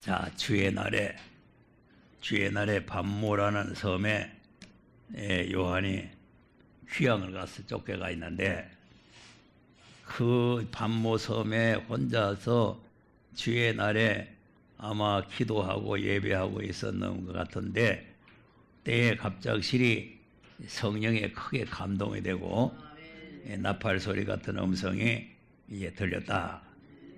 자, 주의 날에 반모라는 섬에 요한이 휴양을 가서 쫓겨가 있는데, 그 반모 섬에 혼자서 주의 날에 아마 기도하고 예배하고 있었는 것 같은데, 때에 갑작스레 성령에 크게 감동이 되고 나팔 소리 같은 음성이 이제 들렸다.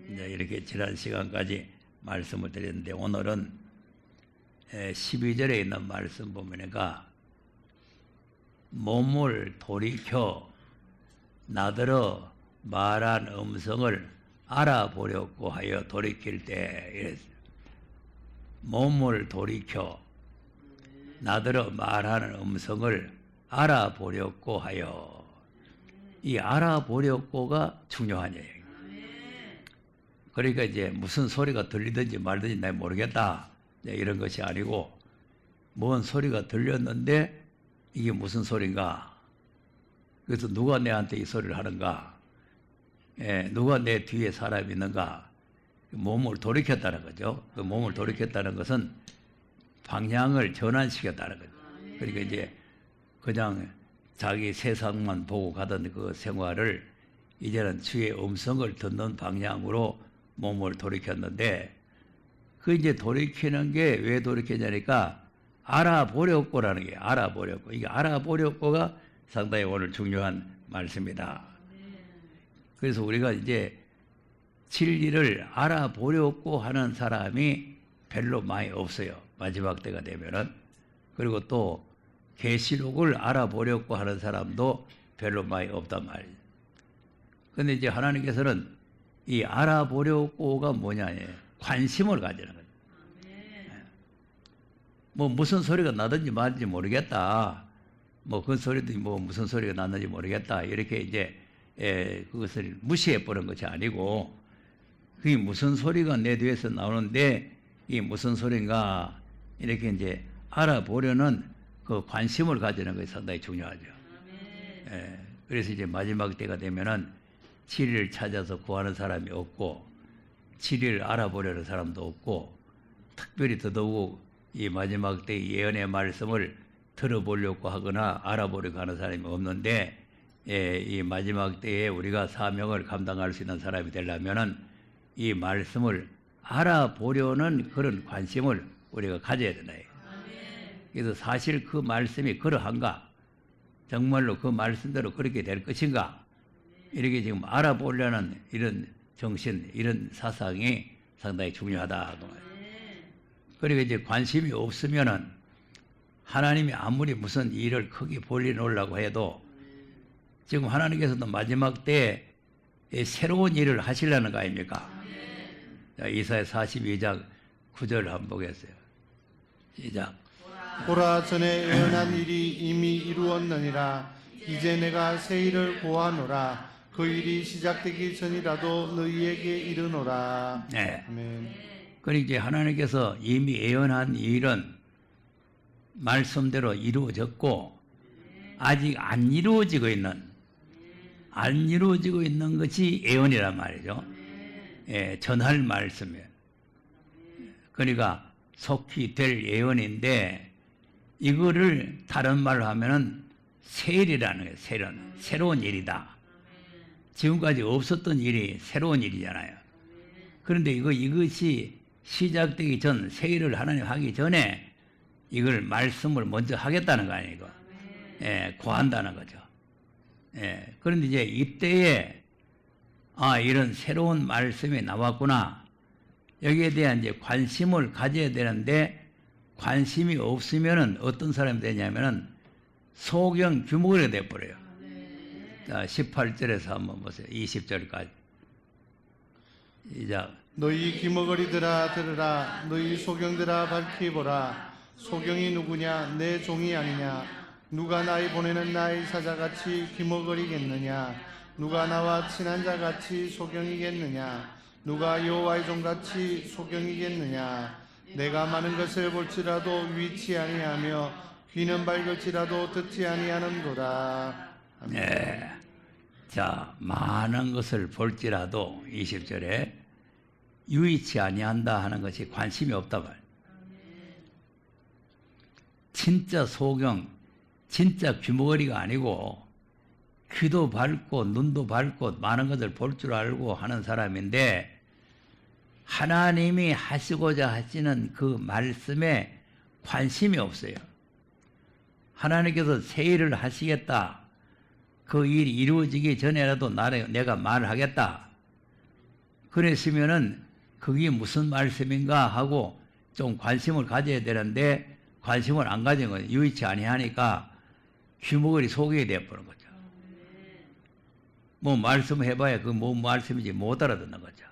이제 이렇게 지난 시간까지 말씀을 드렸는데, 오늘은 12절에 있는 말씀 보면가 몸을 돌이켜 나더러 말한 음성을 알아보려고 하여 돌이킬 때 이랬어요. 몸을 돌이켜 나더러 말하는 음성을 알아보려고 하여. 이 알아보려고가 중요한 얘기예요. 그러니까 이제 무슨 소리가 들리든지 말든지 난 모르겠다 이런 것이 아니고, 뭔 소리가 들렸는데 이게 무슨 소리인가, 그래서 누가 내한테 이 소리를 하는가, 누가 내 뒤에 사람이 있는가, 몸을 돌이켰다는 거죠. 그 몸을 돌이켰다는 것은 방향을 전환시켰다는 거죠. 그러니까 이제 그냥 자기 세상만 보고 가던 그 생활을 이제는 주의 음성을 듣는 방향으로 몸을 돌이켰는데, 그 이제 돌이키는 게 왜 돌이키냐니까 알아보려고라는 게, 알아보려고. 이게 알아보려고가 상당히 오늘 중요한 말씀이다. 그래서 우리가 이제 진리를 알아보려고 하는 사람이 별로 많이 없어요, 마지막 때가 되면은. 그리고 또 계시록을 알아보려고 하는 사람도 별로 많이 없단 말이에요. 근데 이제 하나님께서는 이 알아보려고가 뭐냐, 관심을 가지는 거예요. 뭐 무슨 소리가 나든지 말든지 모르겠다, 뭐 그 소리도 뭐 무슨 소리가 났는지 모르겠다, 이렇게 이제 그것을 무시해 버린 것이 아니고, 그게 무슨 소리가 내 뒤에서 나오는데 이게 무슨 소리인가 이렇게 이제 알아보려는 그 관심을 가지는 것이 상당히 중요하죠. 그래서 이제 마지막 때가 되면은 진리를 찾아서 구하는 사람이 없고, 진리를 알아보려는 사람도 없고, 특별히 더더욱 이 마지막 때 예언의 말씀을 들어보려고 하거나 알아보려고 하는 사람이 없는데, 이 마지막 때에 우리가 사명을 감당할 수 있는 사람이 되려면은 이 말씀을 알아보려는 그런 관심을 우리가 가져야 된다. 그래서 사실 그 말씀이 그러한가, 정말로 그 말씀대로 그렇게 될 것인가, 이렇게 지금 알아보려는 이런 정신, 이런 사상이 상당히 중요하다. 그리고 이제 관심이 없으면은 하나님이 아무리 무슨 일을 크게 벌려놓으려고 해도, 지금 하나님께서도 마지막 때에 새로운 일을 하시려는 거 아닙니까? 자, 이사야 42장 9절 한번 보겠어요. 시작. 보라, 전에 예언한 일이 이미 이루었느니라. 이제 내가 새 일을 고하노라. 그 일이 시작되기 전이라도 너희에게 이르노라. 네. 아멘. 그러니까 이제 하나님께서 이미 예언한 일은 말씀대로 이루어졌고, 아직 안 이루어지고 있는 것이 예언이란 말이죠. 전할 말씀이에요. 그러니까 속히 될 예언인데, 이거를 다른 말로 하면은 새 일이라는 거예요. 새로운 일이다. 지금까지 없었던 일이 새로운 일이잖아요. 그런데 이것이 시작되기 전, 새 일을 하나님 하기 전에 이걸 말씀을 먼저 하겠다는 거 아니에요. 구한다는 거죠. 그런데 이제 이때에 이런 새로운 말씀이 나왔구나, 여기에 대한 이제 관심을 가져야 되는데, 관심이 없으면은 어떤 사람이 되냐면은 소경 규모가 돼버려요. 자, 18절에서 한번 보세요. 20절까지. 시작. 너희 기머거리들아 들으라. 너희 소경들아 밝히 보라. 소경이 누구냐? 내 종이 아니냐? 누가 나의 보내는 나의 사자같이 기머거리겠느냐? 누가 나와 친한 자같이 소경이겠느냐? 누가 여호와의 종같이 소경이겠느냐? 내가 많은 것을 볼지라도 위치 아니하며 귀는 밝을지라도 듣지 아니하는도다. 자, 많은 것을 볼지라도 20절에 유의치 아니한다 하는 것이 관심이 없다 말. 진짜 소경, 진짜 귀머거리가 아니고 귀도 밝고 눈도 밝고 많은 것을 볼 줄 알고 하는 사람인데 하나님이 하시고자 하시는 그 말씀에 관심이 없어요. 하나님께서 새 일을 하시겠다. 그 일이 이루어지기 전에라도 내가 말을 하겠다. 그랬으면은 그게 무슨 말씀인가 하고 좀 관심을 가져야 되는데 관심을 안 가진 거예요. 유의치 아니하니까 귀머거리 속이게 되어버린 거죠. 뭐 말씀해봐야 그 뭐 말씀인지 못 알아듣는 거죠.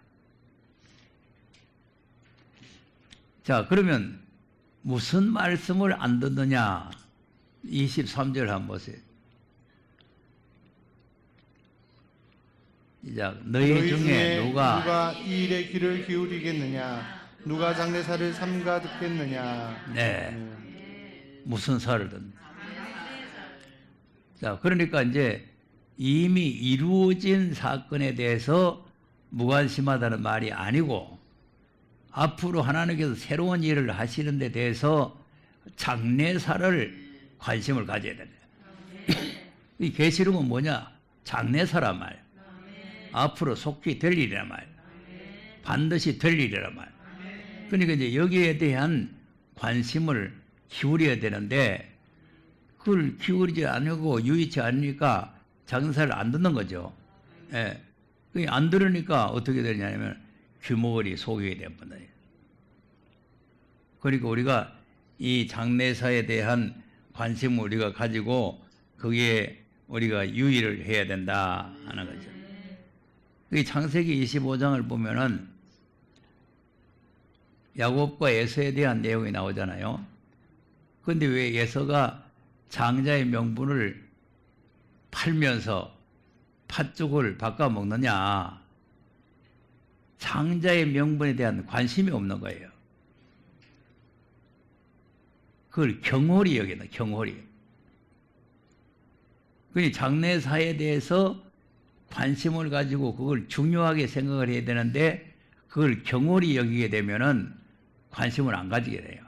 자, 그러면 무슨 말씀을 안 듣느냐? 23절 한번 보세요. 시작. 너희 중에 누가 이 일에 귀를 기울이겠느냐? 누가 장례사를 삼가 듣겠느냐? 네. 무슨 사를 듣느냐? 자, 그러니까 이제 이미 이루어진 사건에 대해서 무관심하다는 말이 아니고 앞으로 하나님께서 새로운 일을 하시는 데 대해서 장례사를 관심을 가져야 됩니다. 이 계시록은 뭐냐? 장례사란 말. 앞으로 속히 될 일이란 말. 반드시 될 일이란 말. 그러니까 이제 여기에 대한 관심을 기울여야 되는데 그걸 기울이지 않고 유의치 않으니까 장사를 안 듣는 거죠. 예. 안 들으니까 어떻게 되냐면 귀머거리 속이게 됩니다. 그러니까 우리가 이 장례사에 대한 관심을 우리가 가지고 거기에 우리가 유의를 해야 된다 하는 거죠. 이 창세기 25장을 보면은 야곱과 에서에 대한 내용이 나오잖아요. 그런데 왜 에서가 장자의 명분을 팔면서 팥죽을 바꿔 먹느냐? 장자의 명분에 대한 관심이 없는 거예요. 그걸 경홀히 여기는 경홀히. 그러니 장례사에 대해서 관심을 가지고 그걸 중요하게 생각을 해야 되는데 그걸 경홀히 여기게 되면은 관심을 안 가지게 돼요.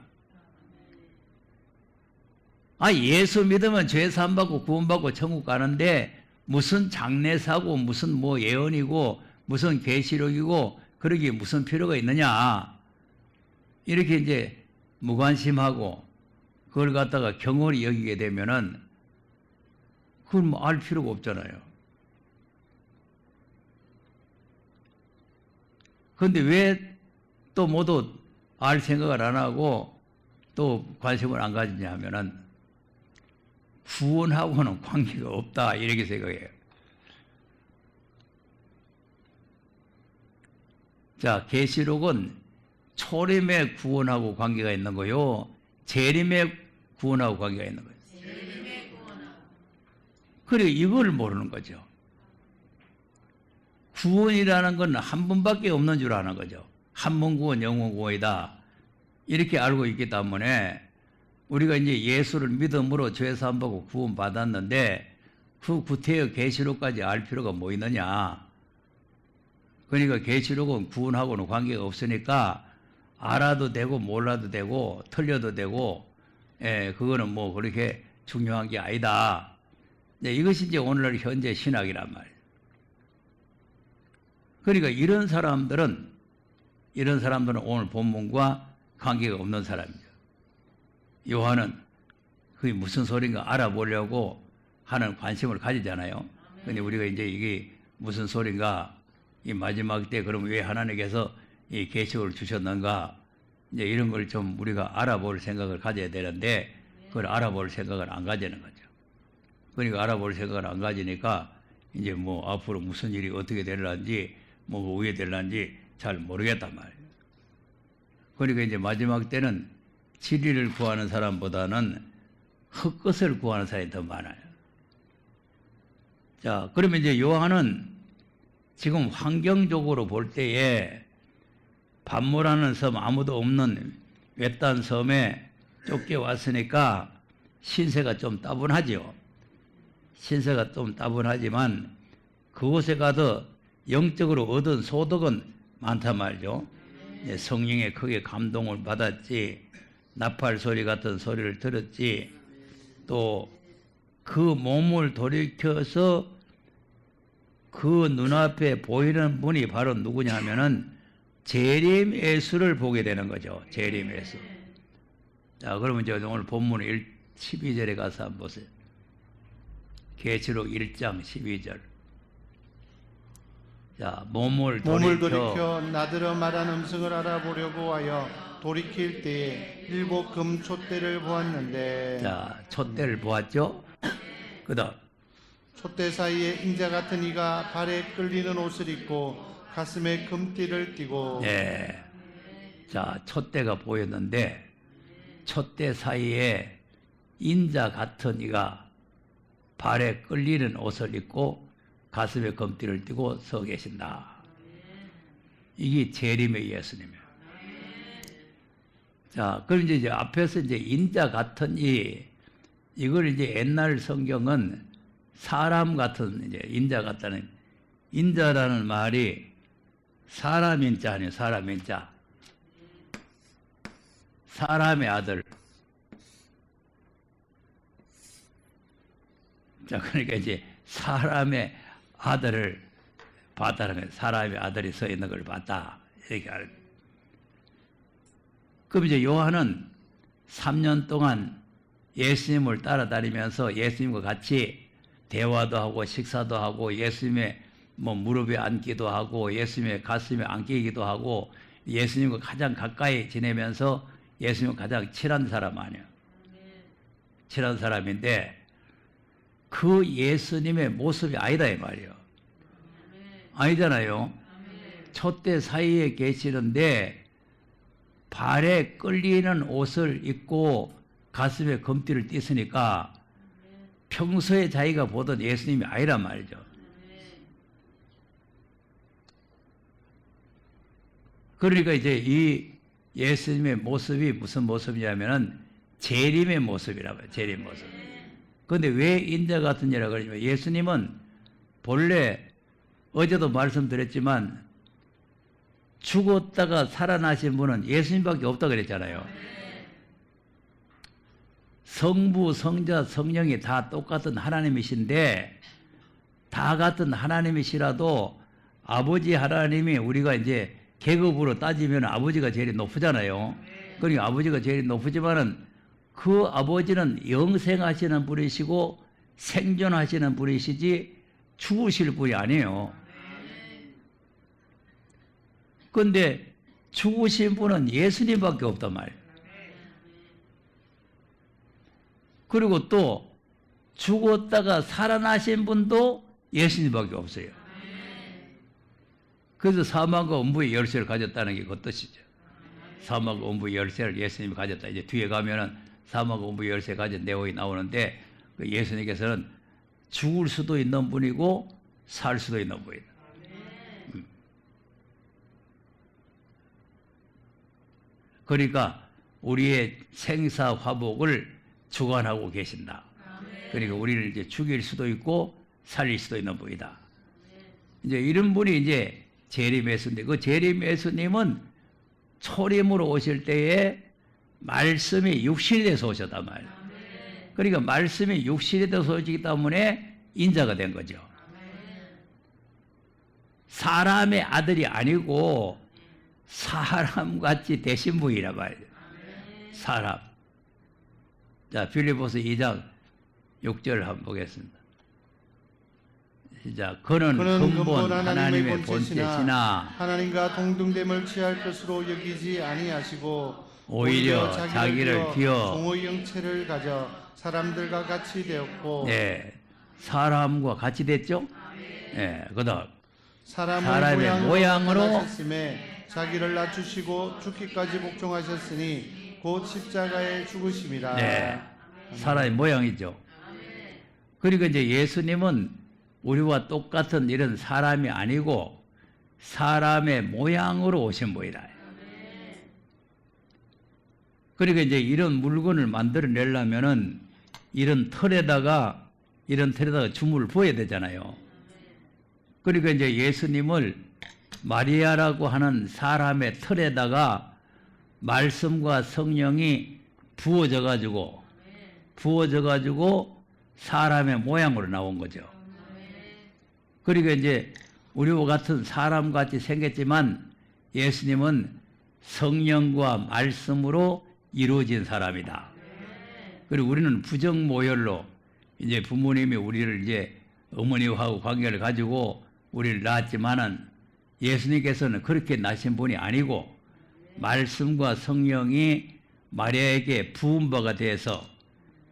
예수 믿으면 죄 사함 받고 구원받고 천국 가는데 무슨 장례사고 무슨 뭐 예언이고 무슨 계시록이고 그러기에 무슨 필요가 있느냐? 이렇게 이제 무관심하고 그걸 갖다가 경홀히 여기게 되면은 그걸 뭐 알 필요가 없잖아요. 그런데 왜 또 모두 알 생각을 안 하고 또 관심을 안 가지냐 하면은 구원하고는 관계가 없다 이렇게 생각해요. 자, 계시록은 초림의 구원하고 관계가 있는 거요, 재림의 구원하고 관계가 있는 거예요. 그래 이걸 모르는 거죠. 구원이라는 건 한 번밖에 없는 줄 아는 거죠. 한 번 구원, 영원 구원이다. 이렇게 알고 있기 때문에 우리가 이제 예수를 믿음으로 죄 사함 받고 구원 받았는데 그 구태의 계시록까지 알 필요가 뭐 있느냐? 그러니까 계시록은 구원하고는 관계가 없으니까 알아도 되고 몰라도 되고 틀려도 되고, 그거는 뭐 그렇게 중요한 게 아니다. 이것이 이제 오늘날 현재 신학이란 말이에요. 그러니까 이런 사람들은 오늘 본문과 관계가 없는 사람이죠. 요한은 그게 무슨 소리인가 알아보려고 하는 관심을 가지잖아요. 근데 우리가 이제 이게 무슨 소리인가, 이 마지막 때 그럼 왜 하나님께서 이 계시록을 주셨는가, 이제 이런 걸 좀 우리가 알아볼 생각을 가져야 되는데 그걸 알아볼 생각을 안 가지는 거죠. 그러니까 알아볼 생각을 안 가지니까 이제 뭐 앞으로 무슨 일이 어떻게 될런지 뭐가 어떻게 될런지 잘 모르겠단 말이에요. 그러니까 이제 마지막 때는 진리를 구하는 사람보다는 헛것을 구하는 사람이 더 많아요. 자, 그러면 이제 요한은 지금 환경적으로 볼 때에 반모라는 섬, 아무도 없는 외딴 섬에 쫓겨왔으니까 신세가 좀 따분하죠. 신세가 좀 따분하지만 그곳에 가도 영적으로 얻은 소득은 많단 말이죠. 성령의 크게 감동을 받았지, 나팔 소리 같은 소리를 들었지, 또 그 몸을 돌이켜서 그 눈앞에 보이는 분이 바로 누구냐 하면은 재림 예수를 보게 되는 거죠. 재림 예수. 자, 그러면 이제 오늘 본문 12절에 가서 한번 보세요. 계시록 1장 12절. 자, 몸을 돌이켜 나더러 말한 음성을 알아보려고 하여 돌이킬 때에 일곱 금 촛대를 보았는데, 자, 촛대를 보았죠. 그다음 촛대 사이에 인자 같은 이가 발에 끌리는 옷을 입고 가슴에 금띠를 띠고, 예. 자, 촛대가 보였는데 촛대 사이에 인자 같은 이가 발에 끌리는 옷을 입고 가슴에 금띠를 띠고 서 계신다. 이게 재림의 예수님이에요. 자, 그럼 이제 앞에서 이제 인자 같은 이걸 이제 옛날 성경은 사람 같은, 이제 인자 같다는, 인자라는 말이 사람 인자 아니에요. 사람 인자. 사람의 아들. 자, 그러니까 이제 사람의 아들을 봤다는, 사람의 아들이 서 있는 걸 봤다, 이렇게 알고. 그럼 이제 요한은 3년 동안 예수님을 따라다니면서 예수님과 같이 대화도 하고 식사도 하고 예수님의 무릎에 앉기도 하고 예수님의 가슴에 안기기도 하고 예수님과 가장 가까이 지내면서 예수님과 가장 친한 사람 아니에요. 친한 사람인데 그 예수님의 모습이 아니다 이 말이에요. 아니잖아요. 촛대 사이에 계시는데 발에 끌리는 옷을 입고 가슴에 금띠를 띠으니까 평소에 자기가 보던 예수님이 아니란 말이죠. 그러니까 이제 이 예수님의 모습이 무슨 모습이냐면은 재림의 모습이라고 해요. 재림 모습. 그런데 왜 인자 같은 이라고 그러냐면 예수님은 본래 어제도 말씀드렸지만 죽었다가 살아나신 분은 예수님밖에 없다 그랬잖아요. 성부, 성자, 성령이 다 똑같은 하나님이신데 다 같은 하나님이시라도 아버지 하나님이 우리가 이제 계급으로 따지면 아버지가 제일 높으잖아요. 그러니까 아버지가 제일 높으지만은 그 아버지는 영생하시는 분이시고 생존하시는 분이시지 죽으실 분이 아니에요. 그런데 죽으신 분은 예수님밖에 없단 말이에요. 그리고 또 죽었다가 살아나신 분도 예수님밖에 없어요. 그래서 사망과 음부의 열쇠를 가졌다는 게 그 뜻이죠. 사망과 음부의 열쇠를 예수님이 가졌다. 이제 뒤에 가면은 사망과 음부의 열쇠 가진 내용이 나오는데 그 예수님께서는 죽을 수도 있는 분이고 살 수도 있는 분이다. 그러니까 우리의 생사 화복을 주관하고 계신다. 그러니까 우리를 이제 죽일 수도 있고 살릴 수도 있는 분이다. 이제 이런 분이 이제 재림 예수인데 그 재림 예수님은 초림으로 오실 때에 말씀이 육신이 돼서 오셨단 말이에요. 그러니까 말씀이 육신이 돼서 오시기 때문에 인자가 된 거죠. 사람의 아들이 아니고 사람같이 되신 분이란 말이에요. 사람. 자, 빌립보서 2장 6절을 한번 보겠습니다. 시작. 그는 근본 하나님의 본체시나 하나님과 동등됨을 취할 것으로 여기지 아니하시고 오히려 자기를 비워 종의 형체를 가져 사람들과 같이 되었고, 네, 사람과 같이 됐죠. 네, 그다음 사람의 모양으로 하셨음에 자기를 낮추시고 죽기까지 복종하셨으니 곧 십자가에 죽으심이라. 네, 사람의 모양이죠. 그리고 이제 예수님은 우리와 똑같은 이런 사람이 아니고 사람의 모양으로 오신 분이다. 그러니까 이제 이런 물건을 만들어내려면은 이런 틀에다가 주물을 부어야 되잖아요. 그러니까 이제 예수님을 마리아라고 하는 사람의 틀에다가 말씀과 성령이 부어져 가지고 사람의 모양으로 나온 거죠. 그러니까 이제 우리와 같은 사람같이 생겼지만 예수님은 성령과 말씀으로 이루어진 사람이다. 그리고 우리는 부정모혈로 이제 부모님이 우리를 이제 어머니하고 관계를 가지고 우리를 낳았지만은 예수님께서는 그렇게 낳으신 분이 아니고 말씀과 성령이 마리아에게 부은 바가 돼서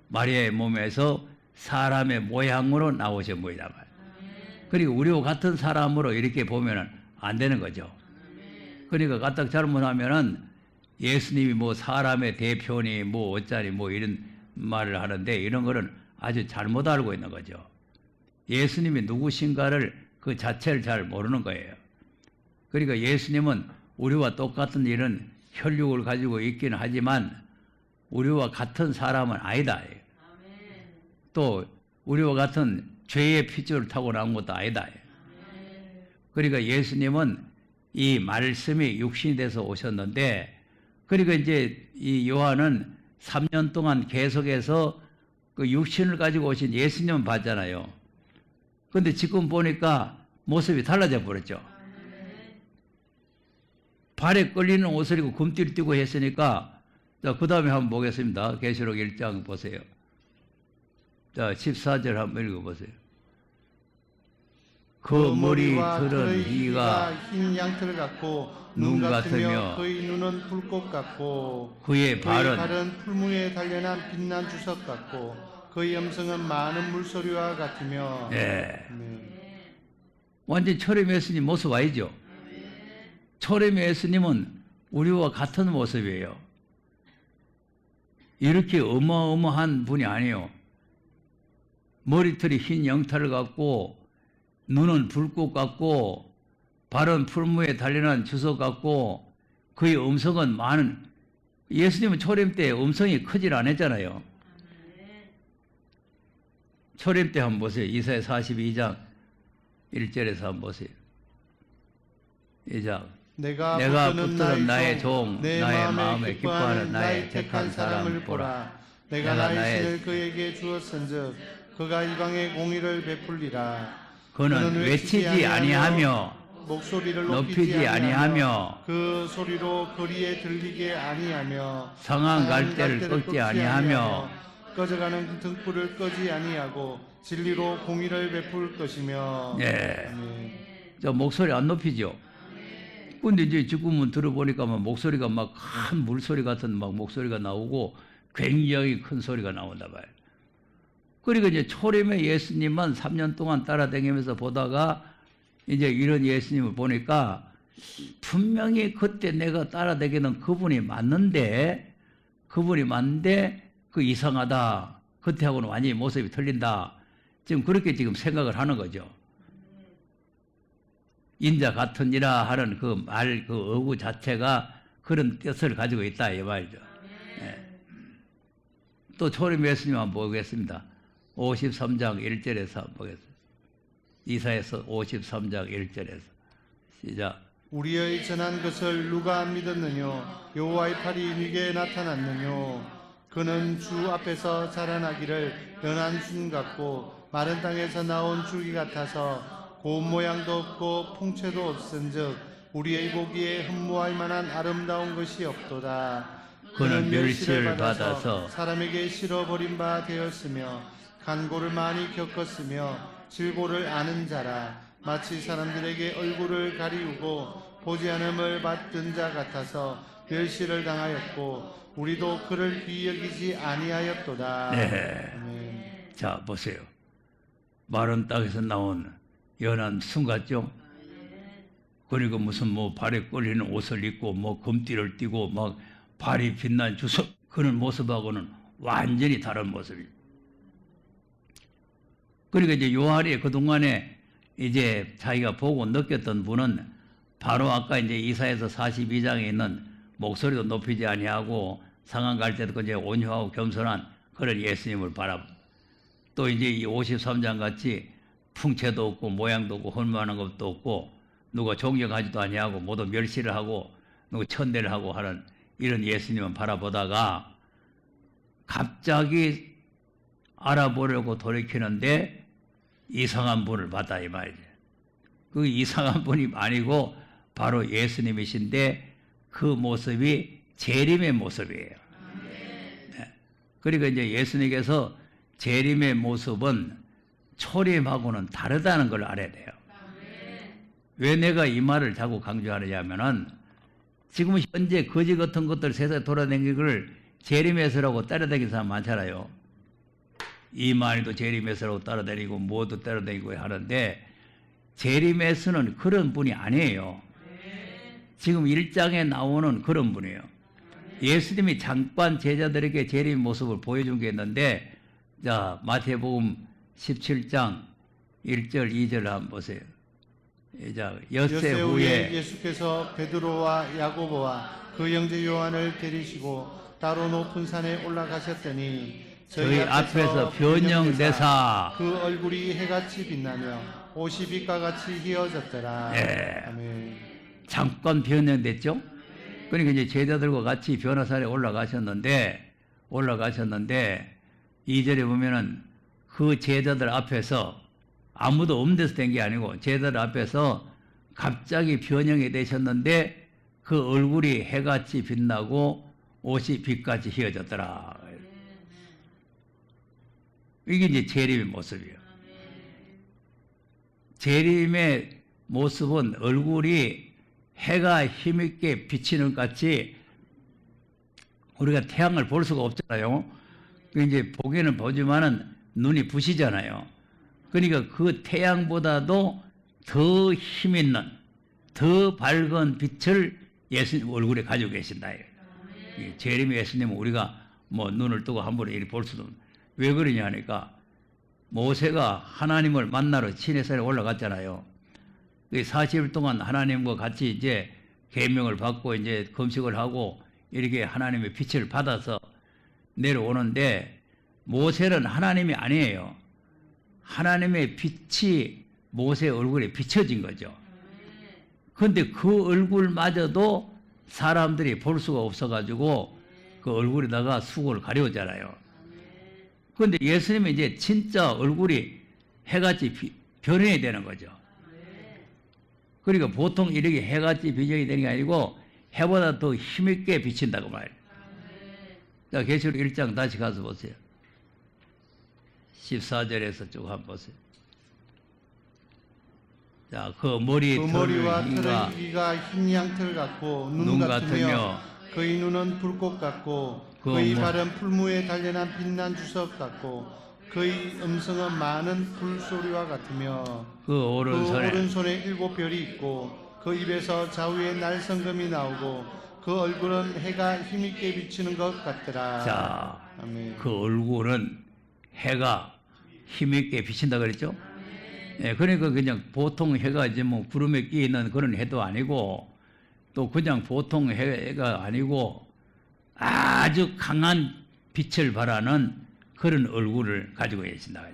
마리아의 몸에서 사람의 모양으로 나오신 분이다. 그리고 우리와 같은 사람으로 이렇게 보면은 안 되는 거죠. 그러니까 까딱 잘못하면은 예수님이 뭐 사람의 대표니 뭐 어쩌니 뭐 이런 말을 하는데 이런 거는 아주 잘못 알고 있는 거죠. 예수님이 누구신가를 그 자체를 잘 모르는 거예요. 그러니까 예수님은 우리와 똑같은 이런 혈육을 가지고 있기는 하지만 우리와 같은 사람은 아니다. 또 우리와 같은 죄의 핏줄을 타고 나온 것도 아니다. 그러니까 예수님은 이 말씀이 육신이 돼서 오셨는데, 그러니까 이제 이 요한은 3년 동안 계속해서 그 육신을 가지고 오신 예수님을 봤잖아요. 근데 지금 보니까 모습이 달라져 버렸죠. 발에 끌리는 옷을 입고 금띠를 띠고 했으니까, 자, 그 다음에 한번 보겠습니다. 계시록 1장 보세요. 자, 14절 한번 읽어보세요. 그 머리털은 희가 흰 양털 같고 눈 눈 같으며 같으며 그의 눈은 불꽃 같고 그의 발은 발은 풀무에 단련한 빛난 주석 같고 그의 음성은 많은 물소리와 같으며 예. 네. 완전 초림 예수님 모습 아니죠? 초림 예수님은 우리와 같은 모습이에요. 이렇게 어마어마한 분이 아니에요. 머리털이 흰 영털을 갖고 눈은 불꽃 같고 발은 풀무에 달려난 주석 같고 그의 음성은 많은, 예수님은 초림 때 음성이 크질 않았잖아요. 초림 때 한번 보세요. 이사야 42장 1절에서 한번 보세요. 이장 내가 붙들은 나의 종, 나의 마음에 기뻐하는 나의 택한 사람을 보라. 내가 나의 신을 그에게 주었은즉 그가 이방의 공의를 베풀리라. 그는 외치지 아니하며 목소리를 높이지 아니하며 그 소리로 거리에 들리게 아니하며 상한 갈대를 꺾지 아니하며 꺼져가는 등불을 끄지 아니하고 진리로 공의를 베풀 것이며. 예. 아멘. 저 목소리 안 높이죠. 근데 이제 지금은 들어보니까 막 목소리가 막 큰 물소리 같은 막 목소리가 나오고 굉장히 큰 소리가 나온다 봐요. 그리고 이제 초림의 예수님만 3년 동안 따라다니면서 보다가 이제 이런 예수님을 보니까 분명히 그때 내가 따라다니는 그분이 맞는데 그 이상하다. 그때하고는 완전히 모습이 틀린다. 지금 그렇게 지금 생각을 하는 거죠. 인자 같으니라 하는 그 말, 그 어구 자체가 그런 뜻을 가지고 있다 이 말이죠. 예. 또 초림 예수님 한번 보겠습니다. 53장 1절에서 한번 보겠습니다. 이사야서 53장 1절에서 시작. 우리의 전한 것을 누가 믿었느뇨? 여호와의 팔이 네게 나타났느뇨? 그는 주 앞에서 자라나기를 연한 순 같고 마른 땅에서 나온 줄기 같아서 고운 모양도 없고 풍채도 없은즉 우리의 보기에 흠모할 만한 아름다운 것이 없도다. 그는 멸시를 받아서 사람에게 실어버린 바 되었으며 간고를 많이 겪었으며 질고를 아는 자라. 마치 사람들에게 얼굴을 가리우고 보지 않음을 받던 자 같아서 멸시를 당하였고 우리도 그를 귀히 여기지 아니하였도다. 네. 아멘. 자 보세요. 마른 땅에서 나온 연한 순 같죠? 그리고 무슨 뭐 발에 끌리는 옷을 입고 뭐 금띠를 띠고 막 발이 빛난 주석 그런 모습하고는 완전히 다른 모습이에요. 그러니까 이제 요한이 그동안에 이제 자기가 보고 느꼈던 분은 바로 아까 이제 이사야서 42장에 있는 목소리도 높이지 아니하고 상한 갈대도 이제 온유하고 겸손한 그런 예수님을 바라보고 또 이제 이 53장 같이 풍채도 없고 모양도 없고 헐만한 것도 없고 누가 존경하지도 아니하고 모두 멸시를 하고 누가 천대를 하고 하는 이런 예수님을 바라보다가 갑자기 알아보려고 돌이키는데 이상한 분을 봤다 이 말이죠. 그 이상한 분이 아니고 바로 예수님이신데 그 모습이 재림의 모습이에요. 네. 그러니까 이제 예수님께서 재림의 모습은 초림하고는 다르다는 걸 알아야 돼요. 왜 내가 이 말을 자꾸 강조하느냐면은 지금 현재 거지 같은 것들 세상에 돌아다니는 재림에서라고 따라다니는 사람 많잖아요. 이만희도 재림에서라고 따라다니고 뭐도 따라다니고 하는데 재림에서는 그런 분이 아니에요. 지금 1장에 나오는 그런 분이에요. 예수님이 잠깐 제자들에게 재림 모습을 보여준 게 있는데 자 마태복음 17장 1절 2절 한번 보세요. 자, 엿새 후에 예수께서 베드로와 야고보와 그 형제 요한을 데리시고 따로 높은 산에 올라가셨더니 저희 앞에서 변형되사 그 얼굴이 해같이 빛나며 옷이 빛과 같이 휘어졌더라. 네. 아멘. 잠깐 변형됐죠? 그러니까 이제 제자들과 같이 변화산에 올라가셨는데 2절에 보면은 그 제자들 앞에서 아무도 없는 데서 된 게 아니고 제자들 앞에서 갑자기 변형이 되셨는데 그 얼굴이 해같이 빛나고 옷이 빛같이 휘어졌더라. 이게 이제 재림의 모습이에요. 재림의 모습은 얼굴이 해가 힘있게 비치는 것 같이 우리가 태양을 볼 수가 없잖아요. 이제 보기는 보지만은 눈이 부시잖아요. 그러니까 그 태양보다도 더 힘있는, 더 밝은 빛을 예수님 얼굴에 가지고 계신다. 재림의 예수님은 우리가 뭐 눈을 뜨고 함부로 이리 볼 수도 없는. 왜 그러냐 하니까 모세가 하나님을 만나러 시내산에 올라갔잖아요. 40일 동안 하나님과 같이 이제 계명을 받고 이제 금식을 하고 이렇게 하나님의 빛을 받아서 내려오는데 모세는 하나님이 아니에요. 하나님의 빛이 모세 얼굴에 비춰진 거죠. 그런데 그 얼굴마저도 사람들이 볼 수가 없어가지고 그 얼굴에다가 수고를 가려우잖아요. 그런데 예수님은 이제 진짜 얼굴이 해같이 변해야 되는 거죠. 그러니까 보통 이렇게 해같이 변형이 되는 게 아니고 해보다 더 힘있게 비친다고 말이에요. 자, 계시록 1장 다시 가서 보세요. 14절에서 쭉 한번 보세요. 자, 그 머리와 털의 길이가 흰 양털 같고 눈 같으며 그의 눈은 불꽃 같고 그의 발은 풀무에 단련한 빛난 주석 같고 그의 음성은 많은 불소리와 같으며 그 오른손에 7 별이 있고 그 입에서 좌우에 날성금이 나오고 그 얼굴은 해가 힘있게 비치는 것 같더라. 자, 아멘. 그 얼굴은 해가 힘있게 비친다 그랬죠? 예, 그러니까 그냥 보통 해가 이제 뭐 구름에 끼어 있는 그런 해도 아니고 또 그냥 보통 해가 아니고 아주 강한 빛을 발하는 그런 얼굴을 가지고 계신다.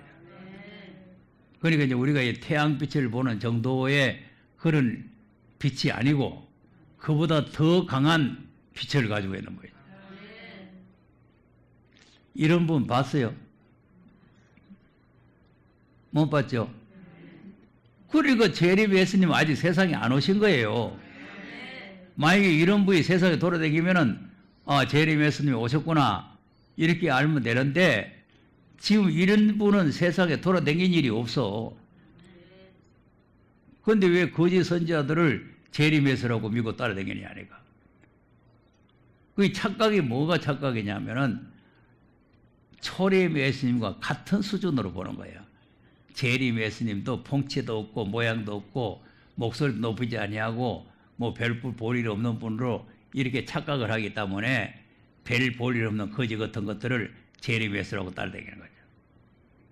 그러니까 이제 우리가 이 태양빛을 보는 정도의 그런 빛이 아니고 그보다 더 강한 빛을 가지고 있는 거예요. 이런 분 봤어요? 못 봤죠? 그리고 재림 예수님 아직 세상에 안 오신 거예요. 만약에 이런 분이 세상에 돌아다니면은 재림 예수님이 오셨구나 이렇게 알면 되는데 지금 이런 분은 세상에 돌아다닌 일이 없어. 그런데 왜 거짓 선지자들을 재림 예수라고 믿고 따라다니냐 하니까. 그 착각이 뭐가 착각이냐면은 초림 예수님과 같은 수준으로 보는 거예요. 재림 예수님도 봉치도 없고 모양도 없고 목소리도 높이지 아니하고 뭐 별 볼일 없는 분으로 이렇게 착각을 하기 때문에 별 볼일 없는 거지 같은 것들을 재림 예수라고 따라다니는 거죠.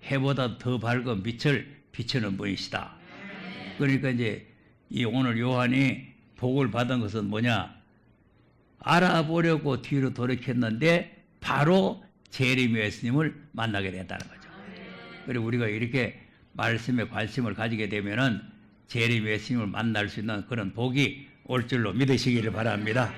해보다 더 밝은 빛을 비추는 분이시다. 그러니까 이제 이 오늘 요한이 복을 받은 것은 뭐냐? 알아보려고 뒤로 돌이켰는데 바로 재림 예수님을 만나게 됐다는 거죠. 그리고 우리가 이렇게 말씀에 관심을 가지게 되면은 재림의 예수님을 만날 수 있는 그런 복이 올 줄로 믿으시기를 바랍니다.